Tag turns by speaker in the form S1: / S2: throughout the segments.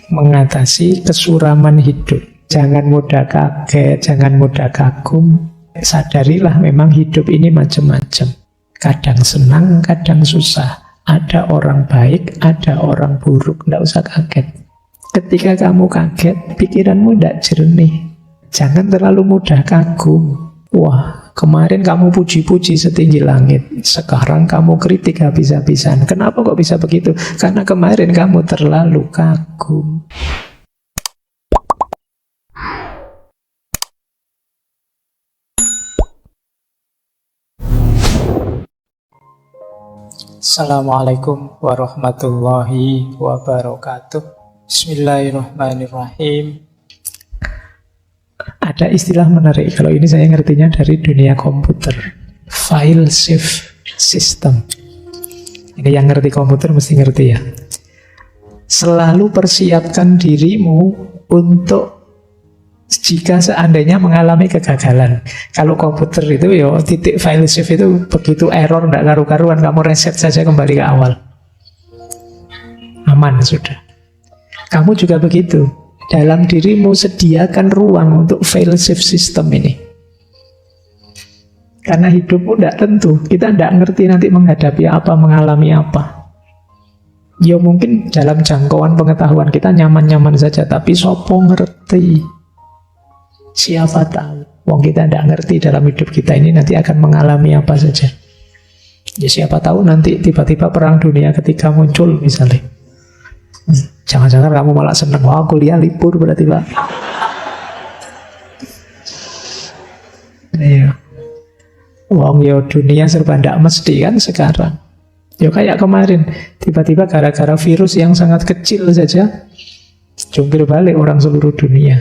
S1: mengatasi kesuraman hidup. Jangan mudah kaget, jangan mudah kagum. Sadarilah memang hidup ini macam-macam. Kadang senang, kadang susah. Ada orang baik, ada orang buruk. Tidak usah kaget. Ketika kamu kaget, pikiranmu tidak jernih. Jangan terlalu mudah kagum. Wah, kemarin kamu puji-puji setinggi langit. Sekarang kamu kritik habis-habisan. Kenapa kok bisa begitu? Karena kemarin kamu terlalu kagum. Assalamualaikum warahmatullahi wabarakatuh. Bismillahirrahmanirrahim. Ada istilah menarik, kalau ini saya ngertinya dari dunia komputer, file save system. Ini yang ngerti komputer mesti ngerti ya. Selalu persiapkan dirimu untuk jika seandainya mengalami kegagalan. Kalau komputer itu titik file save itu begitu error tidak karu-karuan, kamu reset saja kembali ke awal, aman sudah. Kamu juga begitu. Dalam dirimu sediakan ruang untuk file save system ini. Karena hidupmu tidak tentu. Kita tidak ngerti nanti menghadapi apa, mengalami apa. Ya mungkin dalam jangkauan pengetahuan kita nyaman-nyaman saja, tapi sopo ngerti. Siapa tahu. Wong kita tidak ngerti dalam hidup kita ini nanti akan mengalami apa saja. Ya siapa tahu nanti tiba-tiba perang dunia ketiga muncul misalnya. Jangan-jangan kamu malah seneng, wah kuliah libur berarti Pak. Iya. Wong ya dunia serba ndak mesti kan sekarang. Ya kayak kemarin, tiba-tiba gara-gara virus yang sangat kecil saja jungkir balik orang seluruh dunia.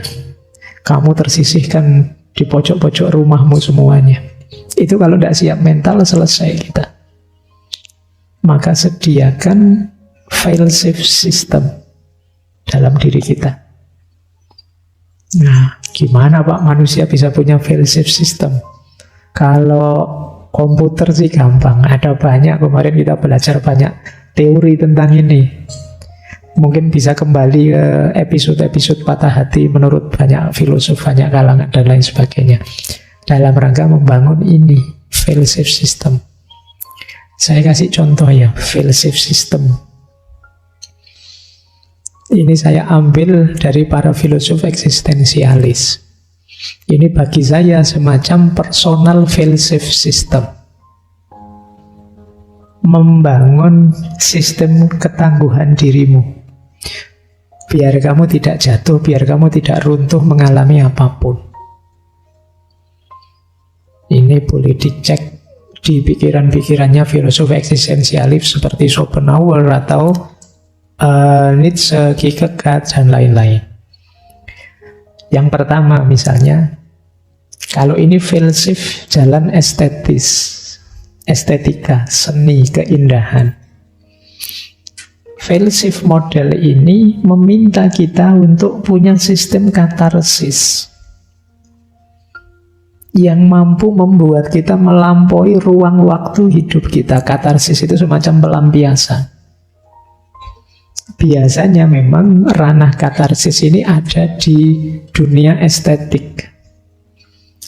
S1: Kamu tersisihkan di pojok-pojok rumahmu semuanya. Itu kalau tidak siap mental selesai kita. Maka sediakan file save system dalam diri kita. Nah, gimana Pak manusia bisa punya file save system? Kalau komputer sih gampang, ada banyak. Kemarin kita belajar banyak teori tentang ini. Mungkin bisa kembali ke episode-episode patah hati menurut banyak filosof, banyak kalangan dan lain sebagainya. Dalam rangka membangun ini, file save system. Saya kasih contoh ya, file save system. Ini saya ambil dari para filosof eksistensialis. Ini bagi saya semacam personal file save system. Membangun sistem ketangguhan dirimu. Biar kamu tidak jatuh, biar kamu tidak runtuh mengalami apapun. Ini boleh dicek di pikiran-pikirannya filosof eksistensialis seperti Schopenhauer atau Nietzsche, Kierkegaard, dan lain-lain. Yang pertama misalnya, kalau ini filsuf jalan estetis, estetika, seni, keindahan. Filsuf model ini meminta kita untuk punya sistem katarsis yang mampu membuat kita melampaui ruang waktu hidup kita. Katarsis itu semacam pelampiasan. Biasanya memang ranah katarsis ini ada di dunia estetik.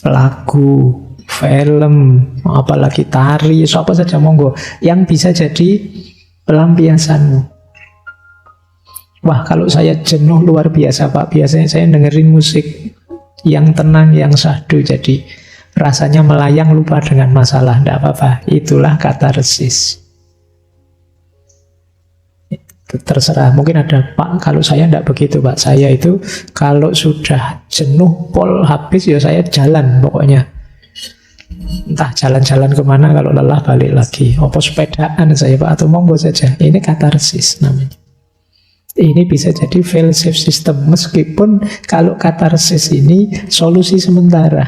S1: Lagu, film, apalagi tari, apa saja monggo yang bisa jadi pelampiasanmu. Wah, kalau saya jenuh luar biasa Pak, biasanya saya dengerin musik yang tenang, yang syahdu, jadi rasanya melayang lupa dengan masalah. Tidak apa-apa, itulah katarsis. Terserah, mungkin ada Pak, kalau saya tidak begitu Pak. Saya itu kalau sudah jenuh pol habis ya saya jalan pokoknya. Entah jalan-jalan kemana, kalau lelah balik lagi. Apa sepedaan saya Pak, atau monggo saja. Ini katarsis namanya. Ini bisa jadi file save system. Meskipun kalau katarsis ini solusi sementara.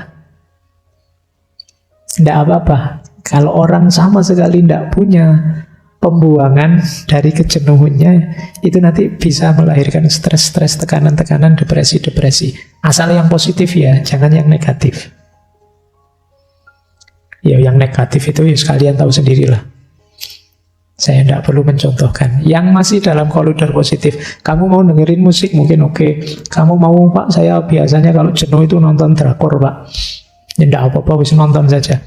S1: Tidak apa-apa. Kalau orang sama sekali tidak punya pembuangan dari kejenuhannya, itu nanti bisa melahirkan stres-stres, tekanan-tekanan, depresi-depresi. Asal yang positif ya, jangan yang negatif. Ya yang negatif itu ya sekalian tahu sendirilah. Saya tidak perlu mencontohkan. Yang masih dalam koridor positif, kamu mau dengerin musik mungkin oke. Kamu mau, Pak, saya biasanya kalau jenuh itu nonton drakor, Pak. Ya tidak apa-apa, bisa nonton saja.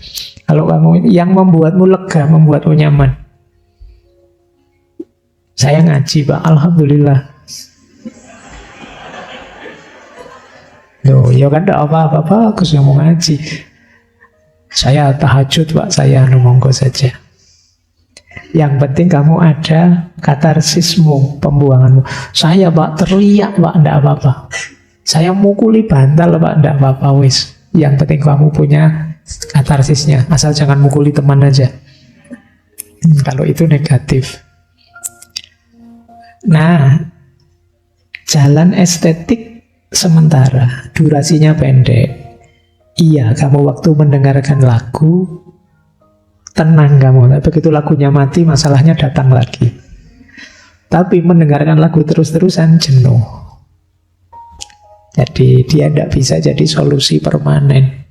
S1: Kalau kamu yang membuatmu lega, membuatmu nyaman. Saya ngaji, Pak, alhamdulillah. Loh, ya kan tidak apa-apa, bagus yang mau ngaji. Saya tahajud, Pak, saya monggo saja. Yang penting kamu ada katarsismu, pembuanganmu. Saya, Pak, teriak, Pak, tidak apa-apa. Saya mukuli bantal, Pak, tidak apa-apa, wis. Yang penting kamu punya katarsisnya. Asal jangan mukuli teman aja. Kalau itu negatif. Nah, jalan estetik sementara, durasinya pendek. Iya, kamu waktu mendengarkan lagu tenang kamu, tapi begitu lagunya mati, masalahnya datang lagi. Tapi mendengarkan lagu terus-terusan jenuh. Jadi dia tidak bisa jadi solusi permanen.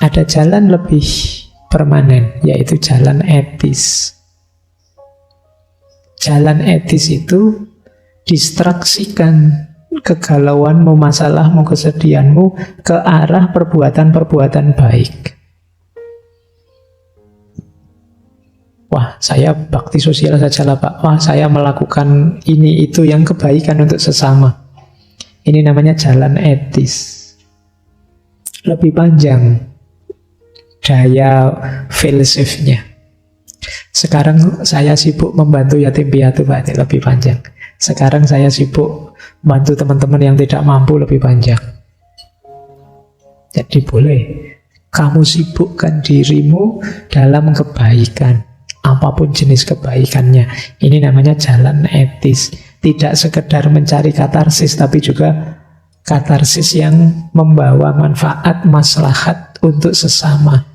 S1: Ada jalan lebih permanen, yaitu jalan etis. Jalan etis itu distraksikan kegalauanmu, masalahmu, kesedihanmu ke arah perbuatan-perbuatan baik. Wah, saya bakti sosial saja lah, Pak. Wah, saya melakukan ini itu yang kebaikan untuk sesama. Ini namanya jalan etis. Lebih panjang daya filsafnya. Sekarang saya sibuk membantu yatim piatu, Pak, ini lebih panjang. Sekarang saya sibuk bantu teman-teman yang tidak mampu, lebih panjang. Jadi boleh kamu sibukkan dirimu dalam kebaikan. Apapun jenis kebaikannya. Ini namanya jalan etis. Tidak sekedar mencari katarsis, tapi juga katarsis yang membawa manfaat, maslahat untuk sesama.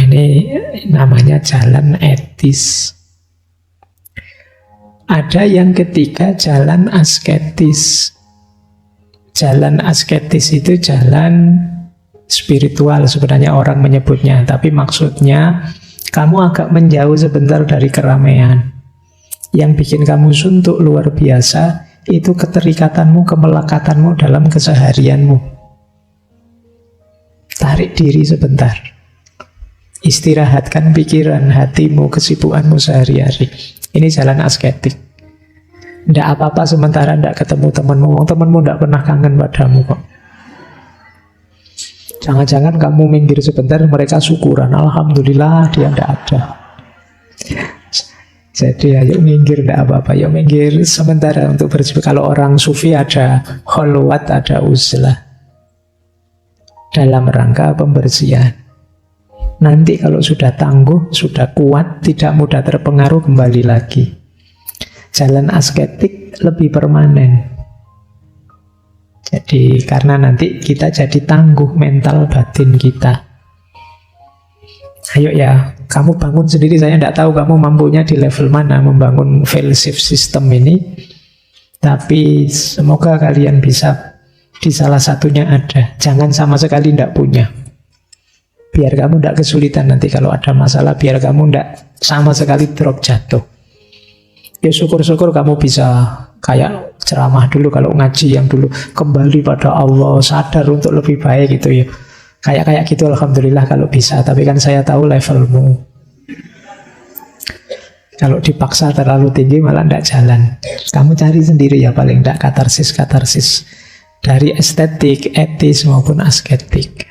S1: Ini namanya jalan etis. Ada yang ketiga, jalan asketis. Jalan asketis itu jalan spiritual sebenarnya orang menyebutnya, tapi maksudnya kamu agak menjauh sebentar dari keramaian. Yang bikin kamu suntuk luar biasa itu keterikatanmu, kemelekatanmu dalam keseharianmu. Tarik diri sebentar. Istirahatkan pikiran, hatimu, kesibukanmu sehari-hari. Ini jalan asketik. Tidak apa-apa sementara tidak ketemu temanmu. Temanmu tidak pernah kangen padamu kok. Jangan-jangan kamu minggir sebentar, mereka syukuran, alhamdulillah dia tidak ada. Jadi ayo minggir, tidak apa-apa, yuk minggir sementara untuk bersih. Kalau orang sufi ada kholwat, ada uzlah, dalam rangka pembersihan. Nanti kalau sudah tangguh, sudah kuat, tidak mudah terpengaruh, kembali lagi. Jalan asketik lebih permanen. Jadi karena nanti kita jadi tangguh mental batin kita. Ayo ya, kamu bangun sendiri. Saya tidak tahu kamu mampunya di level mana membangun fail-safe system ini. Tapi semoga kalian bisa di salah satunya ada. Jangan sama sekali tidak punya. Biar kamu tidak kesulitan nanti kalau ada masalah. Biar kamu tidak sama sekali drop jatuh. Ya syukur-syukur kamu bisa kayak ceramah dulu kalau ngaji yang dulu, kembali pada Allah, sadar untuk lebih baik gitu ya. Kayak gitu alhamdulillah kalau bisa. Tapi kan saya tahu levelmu. Kalau dipaksa terlalu tinggi malah tidak jalan. Kamu cari sendiri ya paling tidak katarsis dari estetik, etis maupun asketik.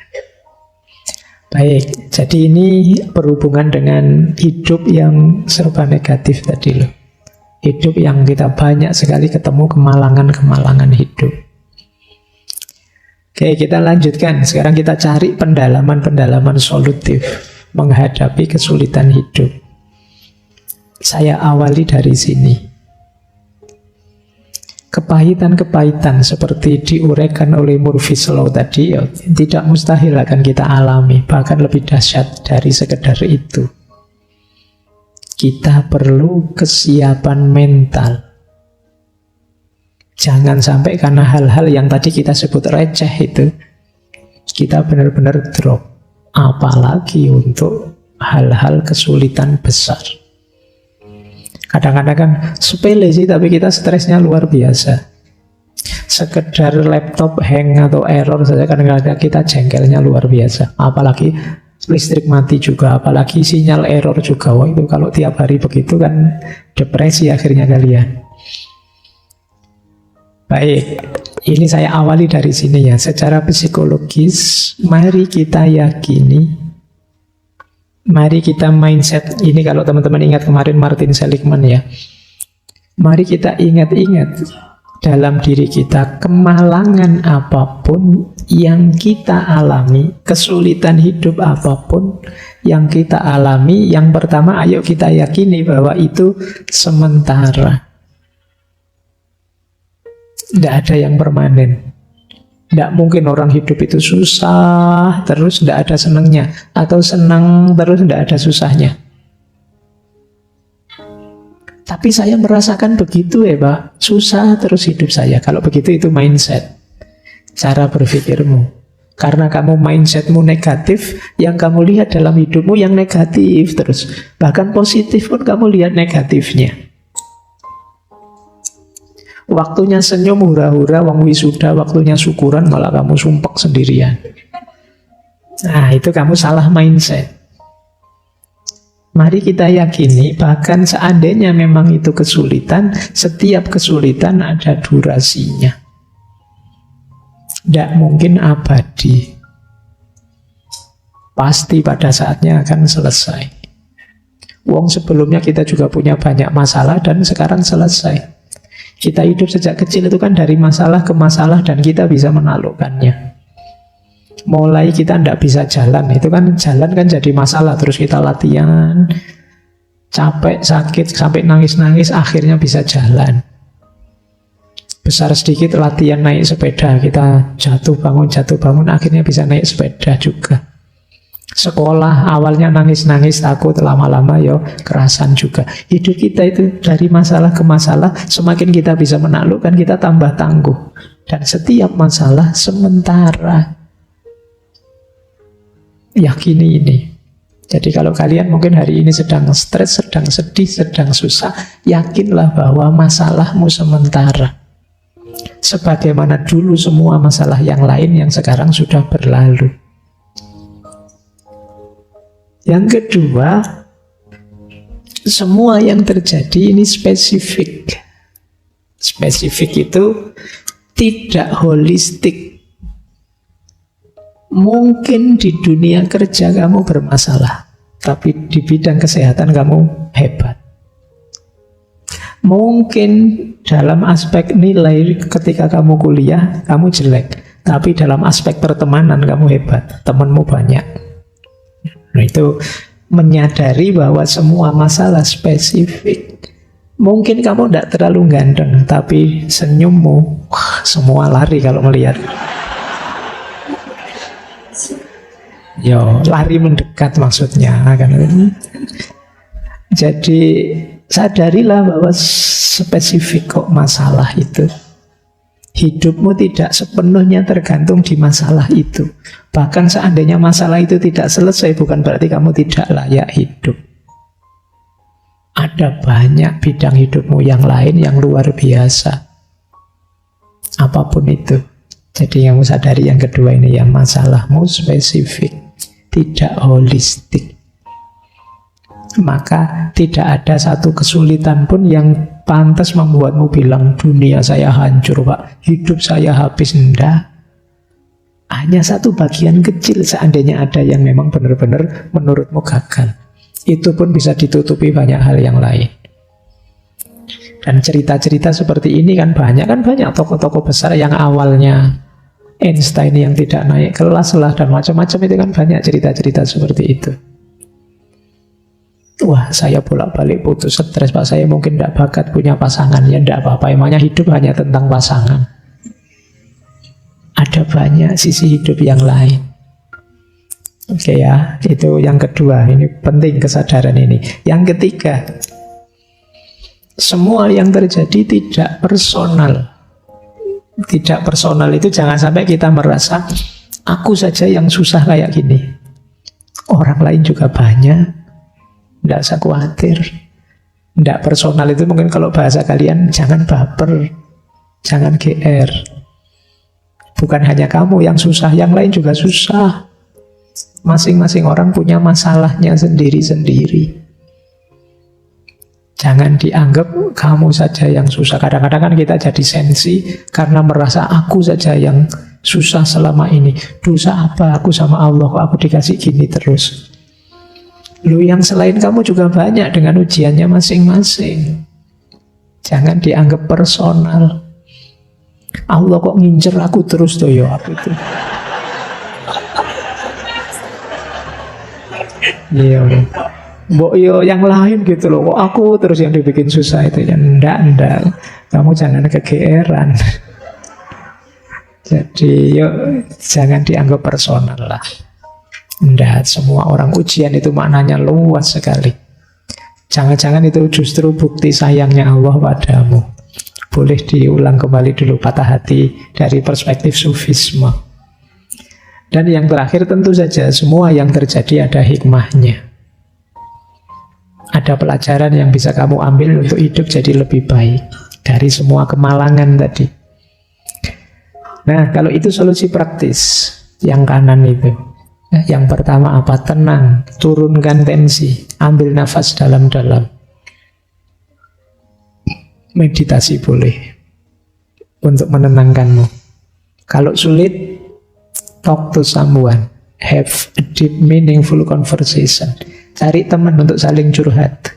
S1: Baik, jadi ini berhubungan dengan hidup yang serba negatif tadi loh. Hidup yang kita banyak sekali ketemu kemalangan-kemalangan hidup. Oke, kita lanjutkan. Sekarang kita cari pendalaman-pendalaman solutif menghadapi kesulitan hidup. Saya awali dari sini. Kepahitan-kepahitan seperti diuraikan oleh Murphy's Law tadi ya, tidak mustahil akan kita alami, bahkan lebih dahsyat dari sekedar itu. Kita perlu kesiapan mental. Jangan sampai karena hal-hal yang tadi kita sebut receh itu, kita benar-benar drop. Apalagi untuk hal-hal kesulitan besar. Kadang-kadang kan sepele sih, tapi kita stresnya luar biasa. Sekedar laptop hang atau error saja kadang-kadang kita jengkelnya luar biasa. Apalagi listrik mati juga, apalagi sinyal error juga. Wah, itu kalau tiap hari begitu kan depresi akhirnya kalian. Baik, ini saya awali dari sini ya. Secara psikologis, mari kita yakini, mari kita mindset. Ini kalau teman-teman ingat kemarin Martin Seligman ya. Mari kita ingat-ingat dalam diri kita, kemalangan apapun yang kita alami, kesulitan hidup apapun yang kita alami, yang pertama ayo kita yakini bahwa itu sementara. Tidak ada yang permanen. Tidak mungkin orang hidup itu susah terus tidak ada senangnya, atau senang terus tidak ada susahnya. Tapi saya merasakan begitu ya Pak, susah terus hidup saya. Kalau begitu itu mindset, cara berpikirmu. Karena kamu mindsetmu negatif, yang kamu lihat dalam hidupmu yang negatif terus. Bahkan positif pun kamu lihat negatifnya. Waktunya senyum hura-hura, wong wisuda, waktunya syukuran malah kamu sumpek sendirian. Nah, itu kamu salah mindset. Mari kita yakini, bahkan seandainya memang itu kesulitan, setiap kesulitan ada durasinya. Tidak mungkin abadi. Pasti pada saatnya akan selesai. Wong sebelumnya kita juga punya banyak masalah dan sekarang selesai. Kita hidup sejak kecil itu kan dari masalah ke masalah dan kita bisa menaklukkannya. Mulai kita tidak bisa jalan, itu kan jalan kan jadi masalah. Terus kita latihan, capek, sakit, sampai nangis-nangis, akhirnya bisa jalan. Besar sedikit latihan naik sepeda, kita jatuh bangun, akhirnya bisa naik sepeda juga. Sekolah awalnya nangis-nangis, takut, lama-lama kerasan juga. Hidup kita itu dari masalah ke masalah, semakin kita bisa menaklukkan, kita tambah tangguh. Dan setiap masalah sementara. Yakini ini. Jadi kalau kalian mungkin hari ini sedang stres, sedang sedih, sedang susah, yakinlah bahwa masalahmu sementara. Sebagaimana dulu semua masalah yang lain yang sekarang sudah berlalu. Yang kedua, semua yang terjadi ini spesifik. Spesifik itu tidak holistik. Mungkin di dunia kerja kamu bermasalah, tapi di bidang kesehatan kamu hebat. Mungkin dalam aspek nilai ketika kamu kuliah, kamu jelek, tapi dalam aspek pertemanan kamu hebat, temanmu banyak. Nah, itu menyadari bahwa semua masalah spesifik. Mungkin kamu tidak terlalu ganteng, tapi senyummu, semua lari kalau melihat. Lari mendekat maksudnya kan. Jadi sadarilah bahwa spesifik kok masalah itu. Hidupmu tidak sepenuhnya tergantung di masalah itu. Bahkan seandainya masalah itu tidak selesai, bukan berarti kamu tidak layak hidup. Ada banyak bidang hidupmu yang lain yang luar biasa. Apapun itu. Jadi kamu sadari yang kedua ini, yang masalahmu spesifik, tidak holistik. Maka tidak ada satu kesulitan pun yang pantas membuatmu bilang dunia saya hancur Pak, hidup saya habis. Enggak. Hanya satu bagian kecil seandainya ada yang memang benar-benar menurutmu gagal. Itu pun bisa ditutupi banyak hal yang lain. Dan cerita-cerita seperti ini kan banyak tokoh-tokoh besar yang awalnya Einstein yang tidak naik kelas lah dan macam-macam, itu kan banyak cerita-cerita seperti itu. Wah, saya bolak-balik putus stres Pak, saya mungkin tidak bakat punya pasangan. Ya tidak apa-apa, emangnya hidup hanya tentang pasangan. Ada banyak sisi hidup yang lain. Oke ya, itu yang kedua. Ini penting kesadaran ini. Yang ketiga, semua yang terjadi tidak personal. Tidak personal itu jangan sampai kita merasa aku saja yang susah kayak gini. Orang lain juga banyak. Tidak usah khawatir. Tidak personal itu mungkin kalau bahasa kalian, jangan baper, jangan GR. Bukan hanya kamu yang susah, yang lain juga susah. Masing-masing orang punya masalahnya sendiri-sendiri. Jangan dianggap kamu saja yang susah. Kadang-kadang kan kita jadi sensi karena merasa aku saja yang susah selama ini. Dosa apa aku sama Allah kok aku dikasih gini terus. Lu yang selain kamu juga banyak dengan ujiannya masing-masing. Jangan dianggap personal. Allah kok ngincer aku terus tuh ya aku itu. Iya. Mbok yo yang lain gitu loh. Kok aku terus yang dibikin susah itu ya. Enggak. Kamu jangan kegeeran. Jadi yuk jangan dianggap personal lah. Enggak, semua orang ujian itu maknanya luas sekali. Jangan-jangan itu justru bukti sayangnya Allah padamu. Boleh diulang kembali dulu patah hati dari perspektif sufisme. Dan yang terakhir tentu saja semua yang terjadi ada hikmahnya. Ada pelajaran yang bisa kamu ambil untuk hidup jadi lebih baik dari semua kemalangan tadi. Nah, kalau itu solusi praktis yang kanan itu. Yang pertama apa? Tenang, turunkan tensi, ambil nafas dalam-dalam. Meditasi boleh untuk menenangkanmu. Kalau sulit, talk to someone, have a deep meaningful conversation. Cari teman untuk saling curhat,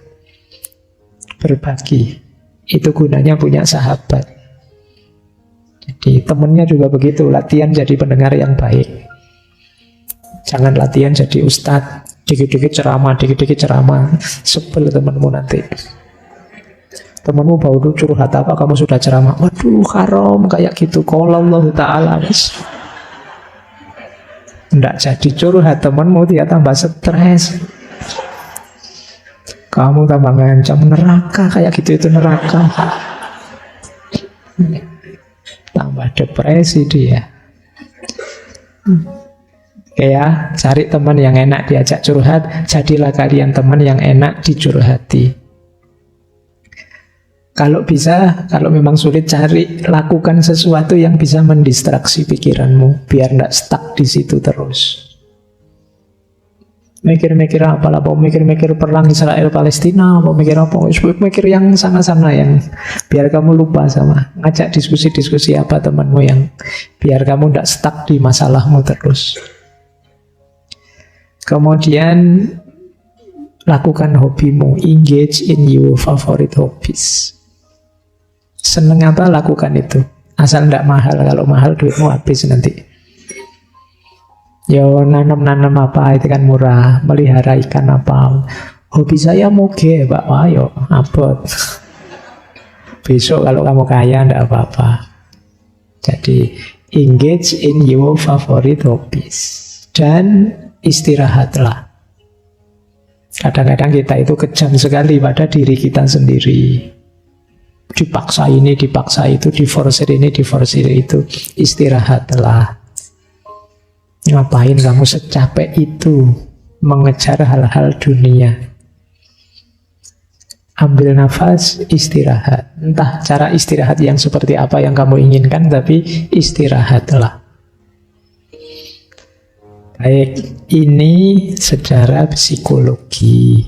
S1: berbagi. Itu gunanya punya sahabat. Jadi temennya juga begitu, latihan jadi pendengar yang baik. Jangan latihan jadi ustadz, dikit-dikit ceramah, sebel temenmu nanti. Temenmu baru curhat apa, kamu sudah ceramah, waduh haram kayak gitu, qala Allah Ta'ala. Nggak jadi curhat temenmu, dia tambah stres. Kamu tambah ngancam neraka, kayak gitu itu neraka. Tambah depresi dia. Oke ya, cari teman yang enak diajak curhat, jadilah kalian teman yang enak dicurhati. Kalau bisa, kalau memang sulit, lakukan sesuatu yang bisa mendistraksi pikiranmu, biar tidak stuck di situ terus. Mikir-mikir apa lah, mau mikir-mikir perang Israel Palestina, mau mikir apa, mikir yang sana-sana yang biar kamu lupa sama, ngajak diskusi-diskusi apa temanmu yang biar kamu tidak stuck di masalahmu terus. Kemudian lakukan hobimu, engage in your favorite hobbies. Seneng apa, lakukan itu. Asal tidak mahal, kalau mahal duitmu habis nanti. Yo nanam-nanam apa itu kan murah, melihara ikan apa. Hobi saya moge, Pak. Ayo, abot. Besok kalau kamu kaya tidak apa-apa. Jadi engage in your favorite hobbies dan istirahatlah. Kadang-kadang kita itu kejam sekali pada diri kita sendiri. Dipaksa ini, dipaksa itu, diforsir ini, diforsir itu. Istirahatlah. Ngapain kamu secapek itu mengejar hal-hal dunia? Ambil nafas, istirahat. Entah cara istirahat yang seperti apa yang kamu inginkan, tapi istirahatlah. Baik, ini secara psikologi.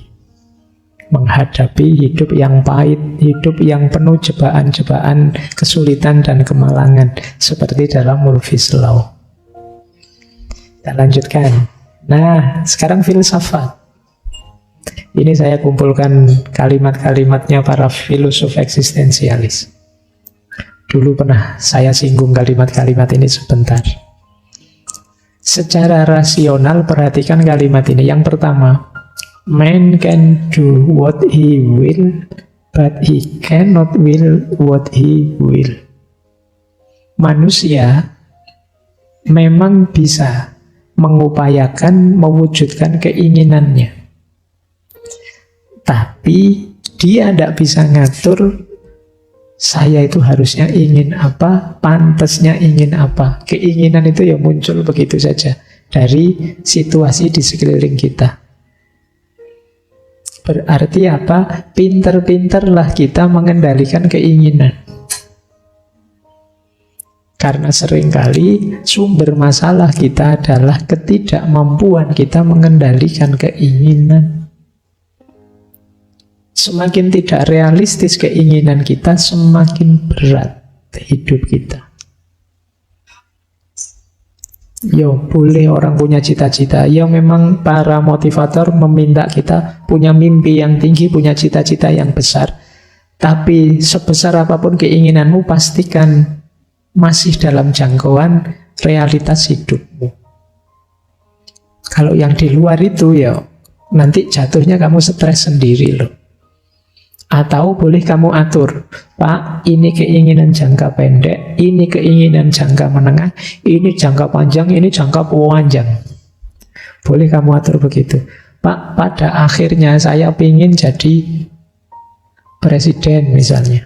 S1: Menghadapi hidup yang pahit, hidup yang penuh cobaan-cobaan, kesulitan dan kemalangan, seperti dalam Murphy's Law. Kita lanjutkan. Nah, sekarang filsafat. Ini saya kumpulkan kalimat-kalimatnya para filosof eksistensialis. Dulu pernah saya singgung kalimat-kalimat ini sebentar. Secara rasional perhatikan kalimat ini. Yang pertama, man can do what he will, but he cannot will what he will. Manusia memang bisa mengupayakan mewujudkan keinginannya, tapi dia tidak bisa ngatur saya itu harusnya ingin apa, pantasnya ingin apa. Keinginan itu ya muncul begitu saja. dari situasi di sekeliling kita. Berarti apa? Pinter-pinterlah kita mengendalikan keinginan. Karena seringkali sumber masalah kita adalah ketidakmampuan kita mengendalikan keinginan. Semakin tidak realistis keinginan kita, semakin berat hidup kita. Yo, boleh orang punya cita-cita. Ya memang para motivator meminta kita punya mimpi yang tinggi, punya cita-cita yang besar. Tapi sebesar apapun keinginanmu, pastikan masih dalam jangkauan realitas hidupmu. Kalau yang di luar itu ya nanti jatuhnya kamu stres sendiri loh. Atau boleh kamu atur, Pak, ini keinginan jangka pendek, ini keinginan jangka menengah, ini jangka panjang, ini jangka panjang. Boleh kamu atur begitu. Pak, pada akhirnya saya ingin jadi presiden misalnya.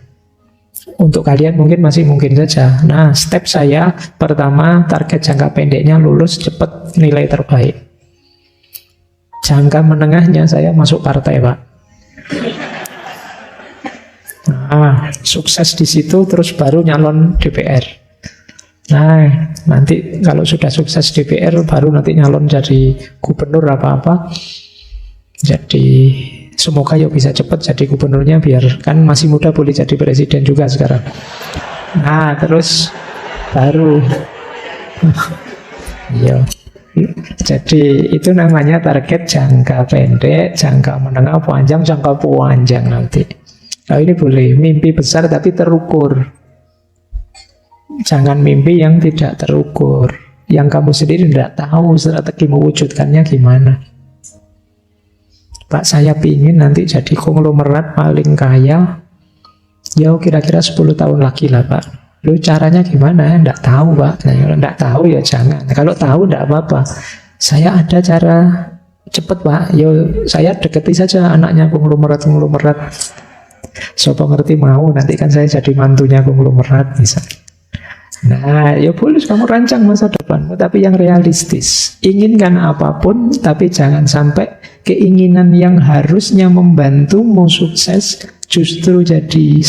S1: Untuk kalian mungkin masih mungkin saja. Nah, step saya pertama, target jangka pendeknya lulus cepat nilai terbaik. Jangka menengahnya saya masuk partai, Pak. Nah, sukses di situ terus baru nyalon DPR. Nah, nanti kalau sudah sukses DPR baru nanti nyalon jadi gubernur apa-apa. Jadi semoga ya bisa cepat jadi gubernurnya, biar kan masih muda boleh jadi presiden juga sekarang. Nah, terus baru ya. Jadi itu namanya target jangka pendek, jangka menengah, panjang, jangka panjang nanti. Nah, ini boleh mimpi besar tapi terukur. Jangan mimpi yang tidak terukur, yang kamu sendiri tidak tahu strategi mewujudkannya gimana. Pak, saya pingin nanti jadi konglomerat paling kaya. Ya kira-kira 10 tahun lagi lah, Pak. Lu caranya gimana? Nggak tahu, Pak. Nah, kalau nggak tahu ya jangan. Kalau tahu nggak apa-apa. Saya ada cara cepet, Pak. Yo, saya deketi saja anaknya konglomerat. Sopo ngerti mau, nanti kan saya jadi mantunya konglomerat misalnya. Nah, ya boleh kamu rancang masa depanmu, tapi yang realistis. Inginkan apapun, tapi jangan sampai keinginan yang harusnya membantumu sukses justru jadi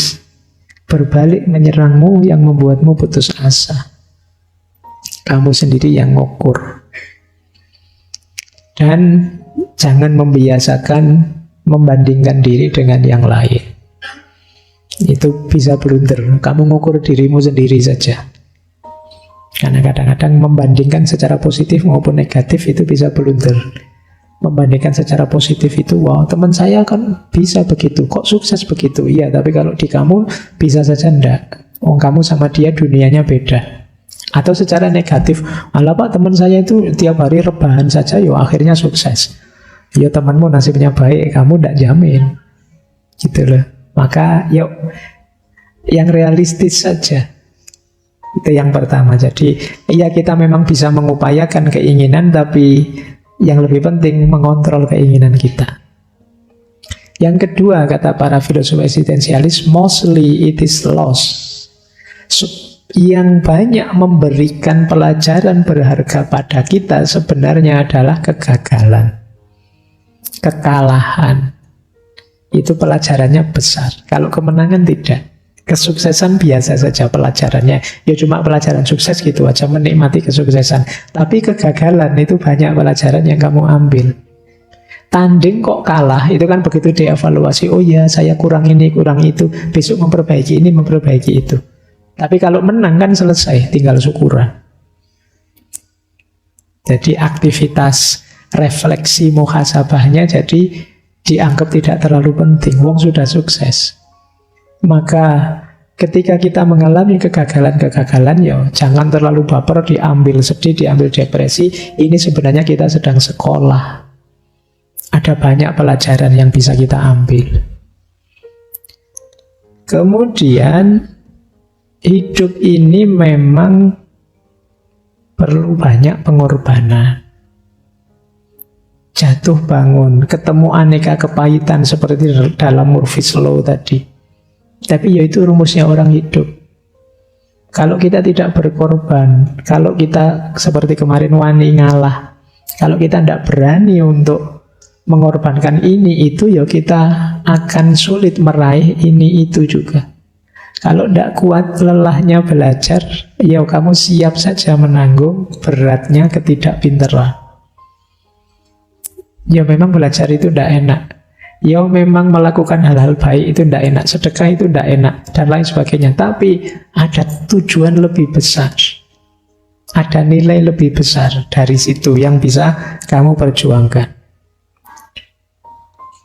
S1: berbalik menyerangmu, yang membuatmu putus asa. Kamu sendiri yang ngukur. Dan jangan membiasakan membandingkan diri dengan yang lain. Itu bisa blunder. Kamu ngukur dirimu sendiri saja. Karena kadang-kadang membandingkan secara positif maupun negatif itu bisa blunder. Membandingkan secara positif itu, wow, teman saya kan bisa begitu, kok sukses begitu. Iya, tapi kalau di kamu bisa saja enggak. Kamu sama dia dunianya beda. Atau secara negatif, alah Pak, teman saya itu tiap hari rebahan saja, yo akhirnya sukses. Ya temanmu nasibnya baik, kamu enggak jamin. Gitu loh. Maka yuk yang realistis saja. Itu yang pertama. Jadi ya kita memang bisa mengupayakan keinginan, tapi yang lebih penting mengontrol keinginan kita. Yang kedua, kata para filosof eksistensialis, mostly it is loss. Yang banyak memberikan pelajaran berharga pada kita sebenarnya adalah kegagalan, kekalahan. Itu pelajarannya besar. Kalau kemenangan tidak. Kesuksesan biasa saja pelajarannya. Ya cuma pelajaran sukses gitu aja, menikmati kesuksesan. Tapi kegagalan itu banyak pelajaran yang kamu ambil. Tanding kok kalah, itu kan begitu dievaluasi. Oh ya, saya kurang ini, kurang itu. Besok memperbaiki ini, memperbaiki itu. Tapi kalau menang kan selesai, tinggal syukuran. Jadi aktivitas refleksi muhasabahnya jadi dianggap tidak terlalu penting. Wong sudah sukses. Maka ketika kita mengalami kegagalan-kegagalan, ya jangan terlalu baper, diambil sedih, diambil depresi. Ini sebenarnya kita sedang sekolah. Ada banyak pelajaran yang bisa kita ambil. Kemudian hidup ini memang perlu banyak pengorbanan. Jatuh bangun, ketemu aneka kepahitan seperti dalam Murphy's Law tadi. Tapi ya itu rumusnya orang hidup. Kalau kita tidak berkorban, kalau kita seperti kemarin wani ngalah, kalau kita tidak berani untuk mengorbankan ini itu, ya kita akan sulit meraih ini itu juga. Kalau tidak kuat lelahnya belajar, ya kamu siap saja menanggung beratnya ketidakpintaran. Ya memang belajar itu tidak enak. Ya memang melakukan hal-hal baik itu tidak enak. Sedekah itu tidak enak dan lain sebagainya. Tapi ada tujuan lebih besar. Ada nilai lebih besar dari situ yang bisa kamu perjuangkan.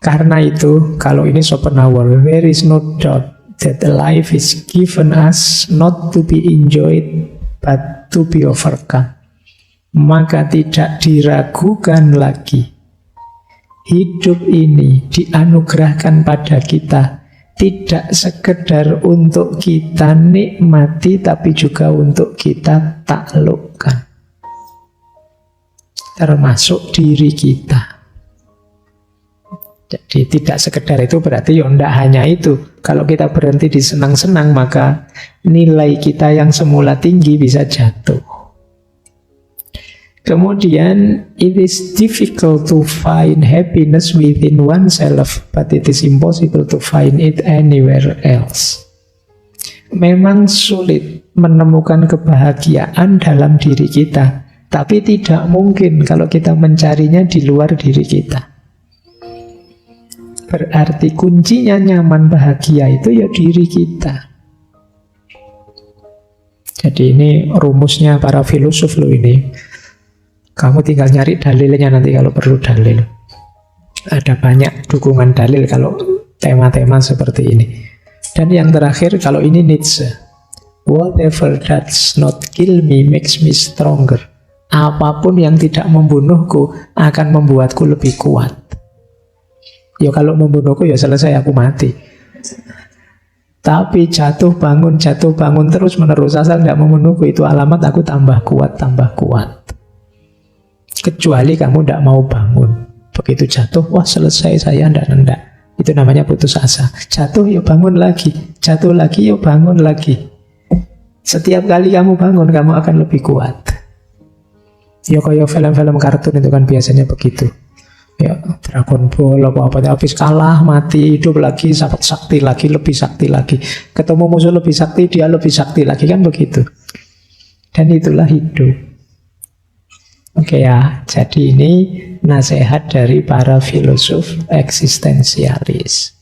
S1: Karena itu, kalau ini Schopenhauer, there is no doubt that life is given us not to be enjoyed but to be overcome. Maka tidak diragukan lagi, hidup ini dianugerahkan pada kita tidak sekedar untuk kita nikmati, tapi juga untuk kita taklukkan, termasuk diri kita. Jadi tidak sekedar itu berarti ya tidak hanya itu. Kalau kita berhenti di senang-senang, maka nilai kita yang semula tinggi bisa jatuh. Kemudian, it is difficult to find happiness within oneself, but it is impossible to find it anywhere else. Memang sulit menemukan kebahagiaan dalam diri kita, tapi tidak mungkin kalau kita mencarinya di luar diri kita. Berarti kuncinya nyaman bahagia itu ya diri kita. Jadi ini rumusnya para filosof loh ini. Kamu tinggal nyari dalilnya nanti kalau perlu dalil. Ada banyak dukungan dalil kalau tema-tema seperti ini. Dan yang terakhir, kalau ini Nietzsche. Whatever does not kill me makes me stronger. Apapun yang tidak membunuhku akan membuatku lebih kuat. Ya kalau membunuhku ya selesai, aku mati. Tapi jatuh bangun terus menerus asal tidak membunuhku, itu alamat aku tambah kuat. Kecuali kamu tidak mau bangun. Begitu jatuh, wah selesai saya, tidak. Itu namanya putus asa. Jatuh ya bangun lagi, jatuh lagi ya bangun lagi. Setiap kali kamu bangun, kamu akan lebih kuat. Ya kayak film-film kartun itu kan biasanya begitu. Ya, Dragon Ball apa-apa, habis kalah, mati, hidup lagi, sakti lagi, lebih sakti lagi. Ketemu musuh lebih sakti, dia lebih sakti lagi, kan begitu. Dan itulah hidup. Oke ya, jadi ini nasihat dari para filosof eksistensialis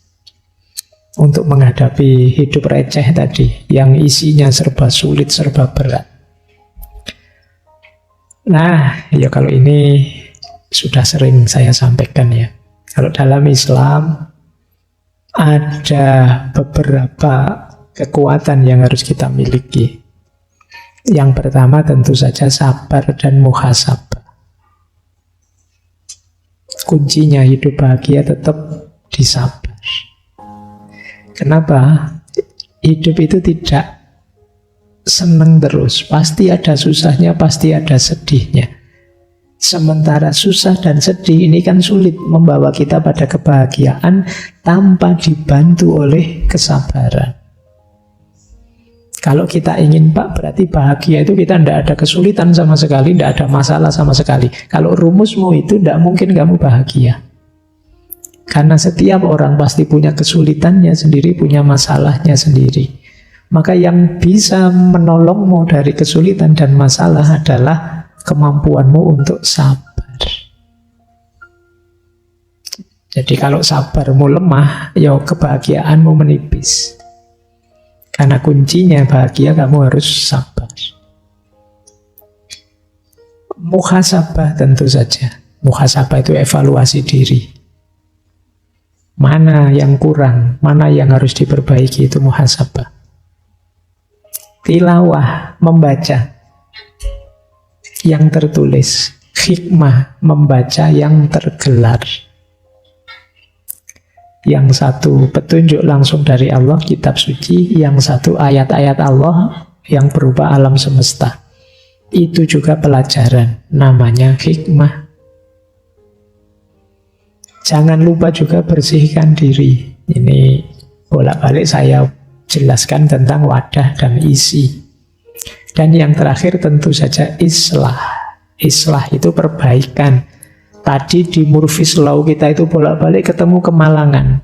S1: untuk menghadapi hidup receh tadi, yang isinya serba sulit, serba berat. Nah, ya kalau ini sudah sering saya sampaikan ya. Kalau dalam Islam ada beberapa kekuatan yang harus kita miliki. Yang pertama tentu saja sabar dan muhasabah. Kuncinya hidup bahagia tetap di sabar. Kenapa? Hidup itu tidak senang terus. Pasti ada susahnya, pasti ada sedihnya. Sementara susah dan sedih ini kan sulit membawa kita pada kebahagiaan tanpa dibantu oleh kesabaran. Kalau kita ingin berarti bahagia itu kita tidak ada kesulitan sama sekali, tidak ada masalah sama sekali. Kalau rumusmu itu tidak mungkin kamu bahagia. Karena setiap orang pasti punya kesulitannya sendiri, punya masalahnya sendiri. Maka yang bisa menolongmu dari kesulitan dan masalah adalah kemampuanmu untuk sabar. Jadi kalau sabarmu lemah, ya kebahagiaanmu menipis. Karena kuncinya bahagia kamu harus sabar. Muhasabah tentu saja. Muhasabah itu evaluasi diri. Mana yang kurang, mana yang harus diperbaiki, itu muhasabah. Tilawah, membaca yang tertulis. Hikmah, membaca yang tergelar. Yang satu petunjuk langsung dari Allah, kitab suci. Yang satu ayat-ayat Allah yang berupa alam semesta. Itu juga pelajaran, namanya hikmah. Jangan lupa juga bersihkan diri. Ini bolak-balik saya jelaskan tentang wadah dan isi. Dan yang terakhir tentu saja islah. Islah itu perbaikan. Tadi di Murphy's Law kita itu bolak-balik ketemu kemalangan.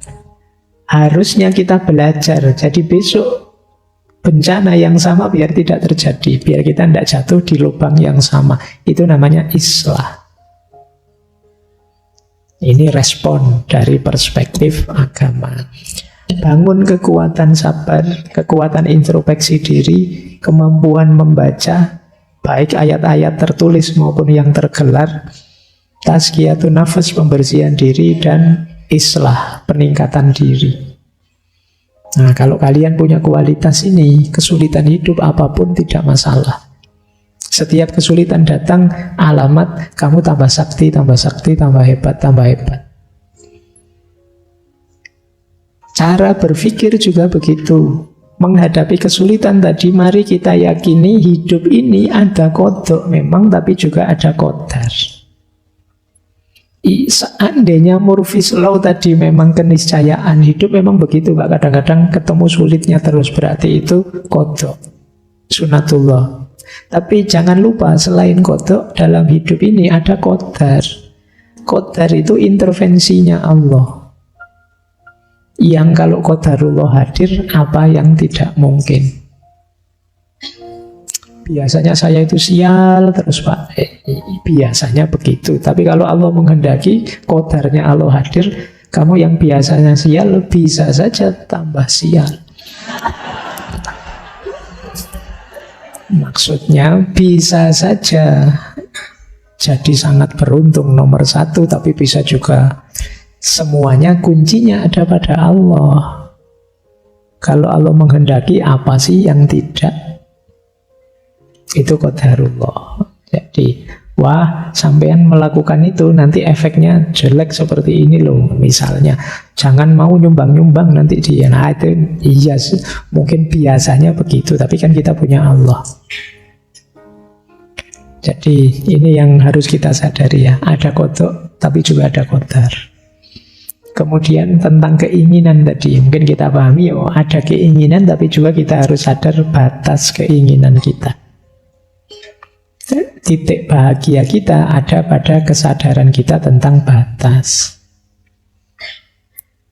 S1: Harusnya kita belajar. Jadi besok bencana yang sama biar tidak terjadi. Biar kita tidak jatuh di lubang yang sama. Itu namanya islah. Ini respon dari perspektif agama. Bangun kekuatan sabar, kekuatan introspeksi diri, kemampuan membaca, baik ayat-ayat tertulis maupun yang tergelar, tazkiyatun nafas, pembersihan diri, dan islah, peningkatan diri. Nah, kalau kalian punya kualitas ini, kesulitan hidup apapun tidak masalah. Setiap kesulitan datang, alamat kamu tambah sakti, tambah hebat, tambah hebat. Cara berpikir juga begitu. Menghadapi kesulitan tadi, mari kita yakini hidup ini ada kodok memang, tapi juga ada qadar. Seandainya Murphy's Law tadi memang keniscayaan hidup, memang begitu Pak. Kadang-kadang ketemu sulitnya terus, berarti itu kodok, sunatullah. Tapi jangan lupa selain kodok, dalam hidup ini ada qadar. Qadar itu intervensinya Allah. Yang kalau qadarullah hadir, apa yang tidak mungkin. Biasanya saya itu sial terus Pak. Biasanya begitu. Tapi kalau Allah menghendaki, qadarnya Allah hadir, kamu yang biasanya sial bisa saja tambah sial. Maksudnya bisa saja jadi sangat beruntung nomor 1, tapi bisa juga semuanya kuncinya ada pada Allah. Kalau Allah menghendaki, apa sih yang tidak? Itu qadarullah. Jadi, wah, sampean melakukan itu, nanti efeknya jelek seperti ini loh. Misalnya, jangan mau nyumbang-nyumbang nanti dia. Nah itu, iya, mungkin biasanya begitu, tapi kan kita punya Allah. Jadi, ini yang harus kita sadari ya. Ada kodok, tapi juga ada qadar. Kemudian tentang keinginan tadi, mungkin kita pahami, oh ada keinginan, tapi juga kita harus sadar batas keinginan kita. Titik bahagia kita ada pada kesadaran kita tentang batas.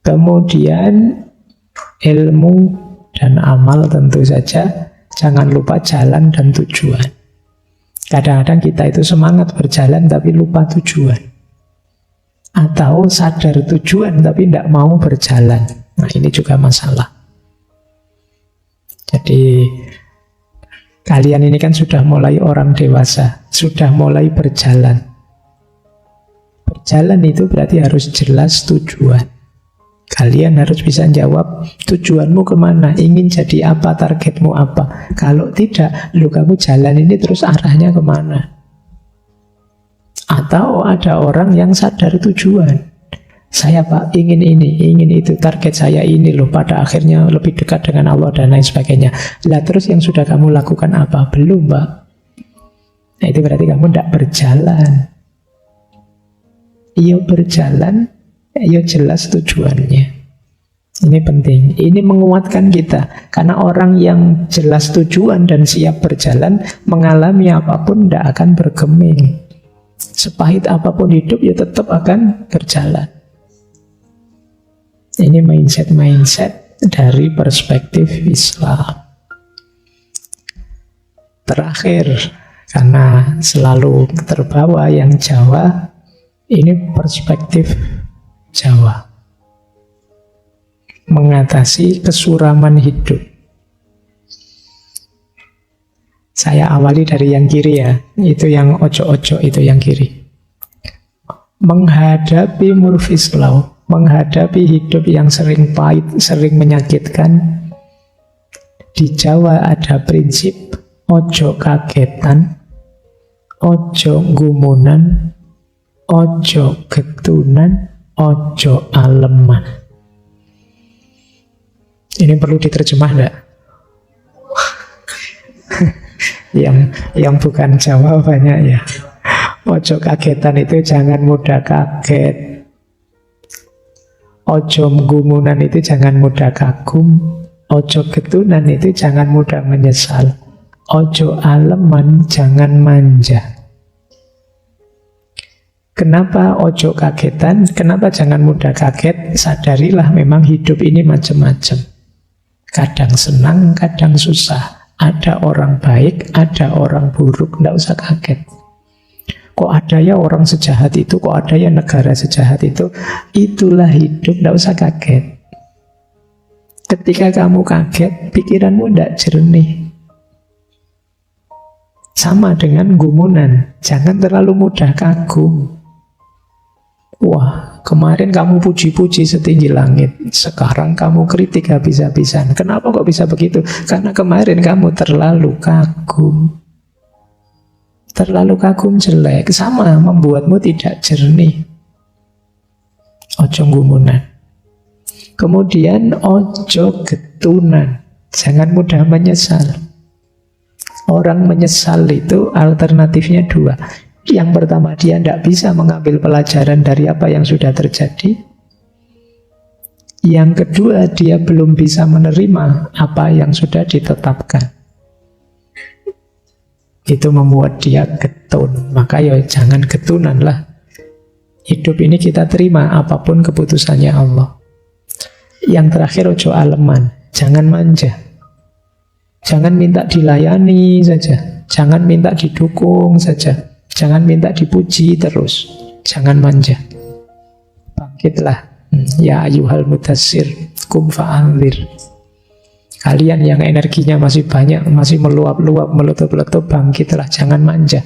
S1: Kemudian ilmu dan amal tentu saja, jangan lupa jalan dan tujuan. Kadang-kadang kita itu semangat berjalan tapi lupa tujuan. Atau sadar tujuan tapi tidak mau berjalan. Nah ini juga masalah. Jadi kalian ini kan sudah mulai orang dewasa, sudah mulai berjalan. Berjalan itu berarti harus jelas tujuan. Kalian harus bisa jawab tujuanmu kemana, ingin jadi apa, targetmu apa. Kalau tidak, kamu jalan ini terus arahnya kemana. Atau ada orang yang sadar tujuan. Saya Pak ingin ini, ingin itu, target saya ini loh, pada akhirnya lebih dekat dengan Allah dan lain sebagainya. Lah terus yang sudah kamu lakukan apa? Belum Pak. Nah itu berarti kamu tidak berjalan. Iya berjalan, iya jelas tujuannya. Ini penting, ini menguatkan kita. Karena orang yang jelas tujuan dan siap berjalan, mengalami apapun tidak akan bergeming. Sepahit apapun hidup ya tetap akan berjalan. Ini mindset dari perspektif Islam. Terakhir, karena selalu terbawa yang Jawa, ini perspektif Jawa. Mengatasi kesuraman hidup. Saya awali dari yang kiri ya. Itu yang ojo-ojo, itu yang kiri. Menghadapi Murphy's Law, menghadapi hidup yang sering pahit, sering menyakitkan. Di Jawa ada prinsip ojo kagetan, ojo gumunan, ojo getunan, ojo aleman. Ini perlu diterjemah enggak? yang bukan Jawa banyak ya. Ojo kagetan itu jangan mudah kaget. Ojo gumunan itu jangan mudah kagum. Ojo getunan itu jangan mudah menyesal. Ojo aleman, jangan manja. Kenapa ojo kagetan? Kenapa jangan mudah kaget? Sadarilah memang hidup ini macam-macam. Kadang senang, kadang susah. Ada orang baik, ada orang buruk. Tidak usah kaget. Kok ada ya orang sejahat itu? Kok ada ya negara sejahat itu? Itulah hidup, tidak usah kaget. Ketika kamu kaget, pikiranmu tidak jernih. Sama dengan gumunan. Jangan terlalu mudah kagum. Wah, kemarin kamu puji-puji setinggi langit, sekarang kamu kritik habis-habisan. Kenapa kok bisa begitu? Karena kemarin kamu terlalu kagum. Terlalu kagum jelek, sama membuatmu tidak jernih. Ojo gumunan. Kemudian ojo getunan. Jangan mudah menyesal. Orang menyesal itu alternatifnya dua. Yang pertama, dia tidak bisa mengambil pelajaran dari apa yang sudah terjadi. Yang kedua, dia belum bisa menerima apa yang sudah ditetapkan. Itu membuat dia getun. Maka ya jangan getunan lah. Hidup ini kita terima apapun keputusannya Allah. Yang terakhir, ojo aleman. Jangan manja. Jangan minta dilayani saja. Jangan minta didukung saja. Jangan minta dipuji terus. Jangan manja. Bangkitlah. Ya ayyuhal mudassir, kum fa'anzir. Kalian yang energinya masih banyak, masih meluap-luap, meletup-letup, bangkitlah. Jangan manja.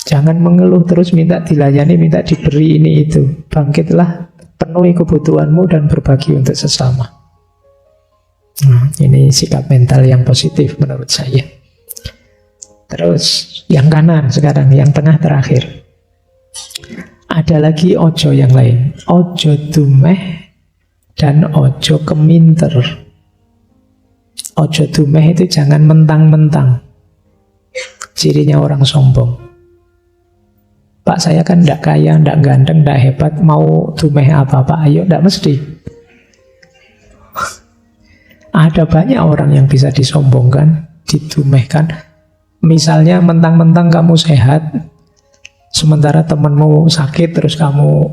S1: Jangan mengeluh terus minta dilayani, minta diberi ini itu. Bangkitlah, penuhi kebutuhanmu dan berbagi untuk sesama. Ini sikap mental yang positif menurut saya. Terus yang kanan sekarang, yang tengah terakhir. Ada lagi ojo yang lain. Ojo dumeh dan ojo keminter. Ojo dumeh itu jangan mentang-mentang. Cirinya orang sombong. Pak, saya kan tidak kaya, tidak ganteng, tidak hebat. Mau dumeh apa Pak? Ayo, tidak mesti. Ada banyak orang yang bisa disombongkan, didumehkan. Misalnya mentang-mentang kamu sehat, sementara temanmu sakit, terus kamu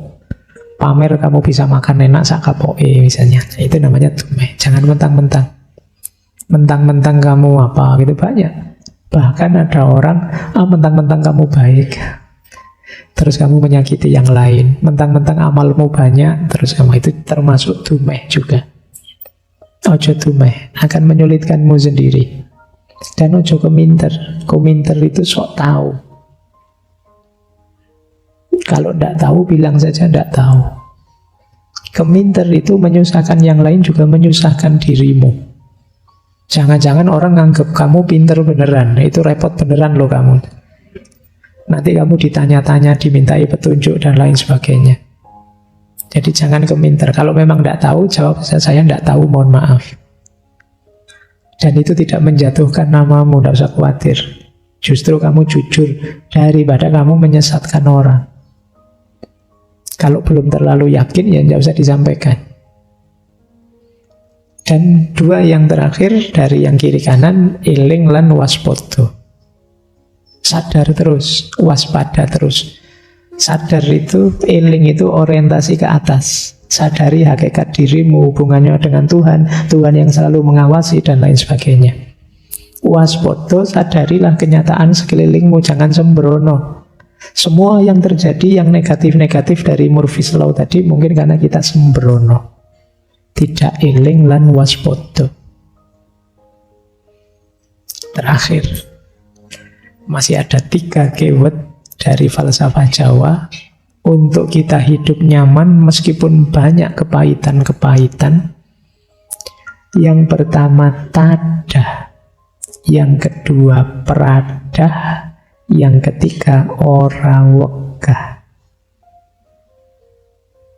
S1: pamer kamu bisa makan enak sakapoe misalnya. Itu namanya dumeh. Jangan mentang-mentang. Mentang-mentang kamu apa gitu, banyak. Bahkan ada orang, mentang-mentang kamu baik, terus kamu menyakiti yang lain. Mentang-mentang amalmu banyak, terus kamu itu termasuk dumeh juga. Ojo dumeh, akan menyulitkanmu sendiri. Dan ojo keminter. Keminter itu sok tahu. Kalau tidak tahu, bilang saja tidak tahu. Keminter itu menyusahkan yang lain, juga menyusahkan dirimu. Jangan-jangan orang nganggep kamu pinter beneran. Itu repot beneran loh kamu. Nanti kamu ditanya-tanya, dimintai petunjuk dan lain sebagainya. Jadi jangan keminter. Kalau memang tidak tahu, jawab saya tidak tahu, mohon maaf. Dan itu tidak menjatuhkan namamu, tidak usah khawatir. Justru kamu jujur daripada kamu menyesatkan orang. Kalau belum terlalu yakin, ya tidak usah disampaikan. Dan dua yang terakhir dari yang kiri kanan, eling lan waspada. Sadar terus, waspada terus. Sadar itu, eling itu orientasi ke atas. Sadari hakikat dirimu, hubungannya dengan Tuhan, Tuhan yang selalu mengawasi dan lain sebagainya. Waspada, sadarilah kenyataan sekelilingmu, jangan sembrono. Semua yang terjadi, yang negatif-negatif dari Murphy's Law tadi, mungkin karena kita sembrono. Tidak eling lan waspada. Terakhir, masih ada 3 keyword dari falsafah Jawa untuk kita hidup nyaman meskipun banyak kepahitan-kepahitan. Yang pertama tadah, yang kedua peradah, yang ketiga ora wegah.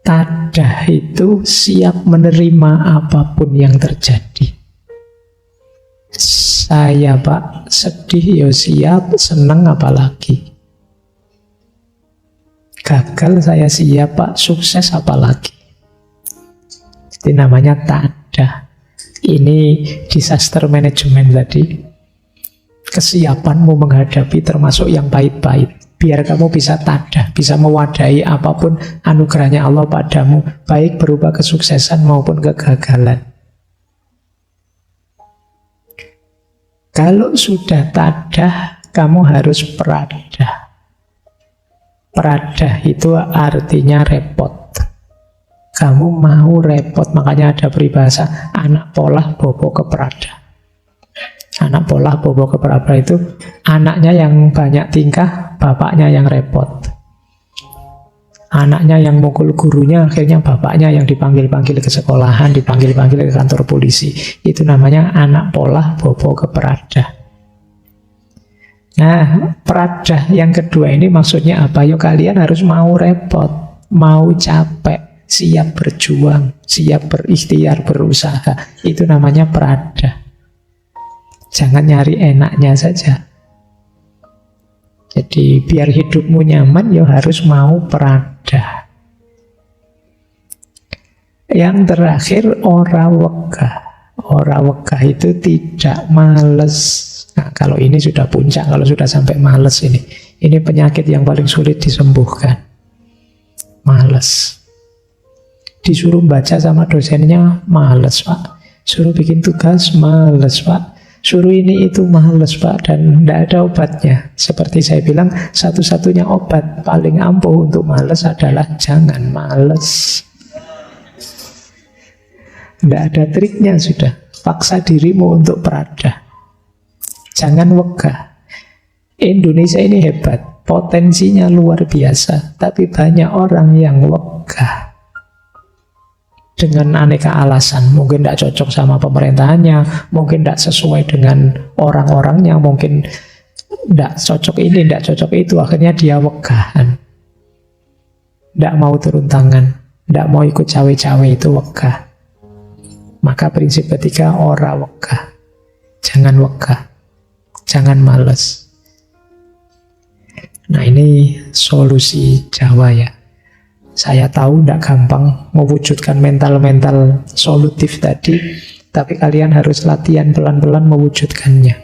S1: Tadah itu siap menerima apapun yang terjadi. Saya Pak sedih ya siap, senang apalagi. Gagal saya siap Pak, sukses apalagi. Itu namanya tadah. Ini disaster management tadi. kesiapanmu menghadapi termasuk yang pahit-pahit. Biar kamu bisa tadah, bisa mewadahi apapun anugerahnya Allah padamu, baik berupa kesuksesan maupun kegagalan. Kalau sudah tadah, kamu harus peradah. Peradah itu artinya repot. Kamu mau repot, makanya ada peribahasa anak polah bobo keperadah. Anak polah bobo keperadah itu anaknya yang banyak tingkah, bapaknya yang repot. Anaknya yang mukul gurunya, akhirnya bapaknya yang dipanggil-panggil ke sekolahan, dipanggil-panggil ke kantor polisi. Itu namanya anak polah bobo keperadah. Nah, peradah yang kedua ini maksudnya apa? Yo, kalian harus mau repot, mau capek, siap berjuang, siap berikhtiar, berusaha. Itu namanya peradah. Jangan nyari enaknya saja. Jadi biar hidupmu nyaman, ya harus mau peradah. Yang terakhir, ora wegah. Ora wegah itu tidak males. Nah, kalau ini sudah puncak, kalau sudah sampai males ini penyakit yang paling sulit disembuhkan. Males. Disuruh baca sama dosennya, males Pak. Suruh bikin tugas, males Pak. Suruh ini itu males Pak, dan tidak ada obatnya. Seperti saya bilang, satu-satunya obat paling ampuh untuk males adalah jangan males. Tidak ada triknya sudah. Paksa dirimu untuk peradah. Jangan wegah. Indonesia ini hebat, potensinya luar biasa, tapi banyak orang yang wegah dengan aneka alasan. Mungkin tidak cocok sama pemerintahannya, mungkin tidak sesuai dengan orang-orangnya, mungkin tidak cocok ini, tidak cocok itu. Akhirnya dia wegahan, tidak mau turun tangan, tidak mau ikut cawe-cawe, itu wegah. Maka prinsip ketiga, ora wegah. Jangan wegah, jangan males. Nah, ini solusi Jawa ya. Saya tahu tidak gampang mewujudkan mental-mental solutif tadi, tapi kalian harus latihan pelan-pelan mewujudkannya.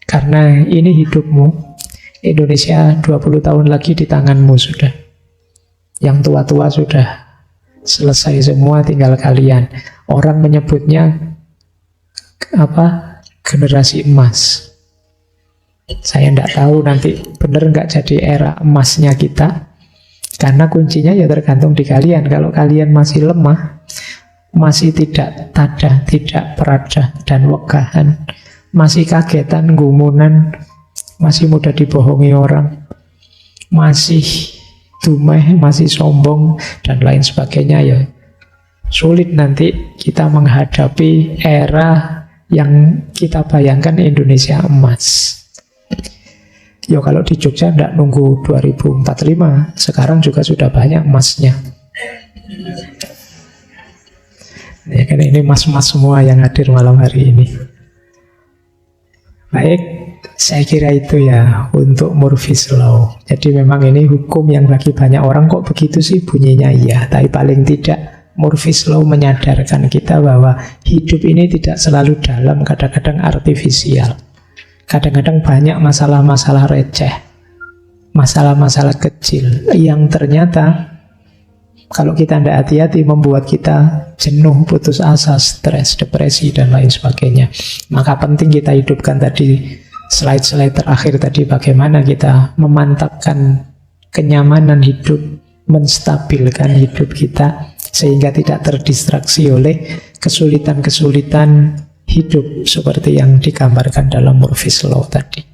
S1: Karena ini hidupmu. Indonesia 20 tahun lagi di tanganmu sudah. Yang tua-tua sudah selesai semua, tinggal kalian. Orang menyebutnya apa? Generasi emas. Saya tidak tahu nanti benar nggak jadi era emasnya kita. Karena kuncinya ya tergantung di kalian. Kalau kalian masih lemah, masih tidak tadah, tidak peradah dan wegahan, masih kagetan, gumunan, masih mudah dibohongi orang, masih dumeh, masih sombong dan lain sebagainya, ya sulit nanti kita menghadapi era yang kita bayangkan Indonesia emas. Ya kalau di Jogja tidak nunggu 2045, sekarang juga sudah banyak emasnya. Ya kan, ini mas-mas semua yang hadir malam hari ini. Baik, saya kira itu ya untuk Murphy's Law. Jadi memang ini hukum yang bagi banyak orang kok begitu sih bunyinya, iya. Tapi paling tidak Murphy's Law menyadarkan kita bahwa hidup ini tidak selalu dalam, kadang-kadang artifisial. Kadang-kadang banyak masalah-masalah receh, masalah-masalah kecil yang ternyata kalau kita tidak hati-hati membuat kita jenuh, putus asa, stres, depresi, dan lain sebagainya. Maka penting kita hidupkan tadi slide-slide terakhir tadi, bagaimana kita memantapkan kenyamanan hidup, menstabilkan hidup kita sehingga tidak terdistraksi oleh kesulitan-kesulitan hidup seperti yang digambarkan dalam Murphy's Law tadi.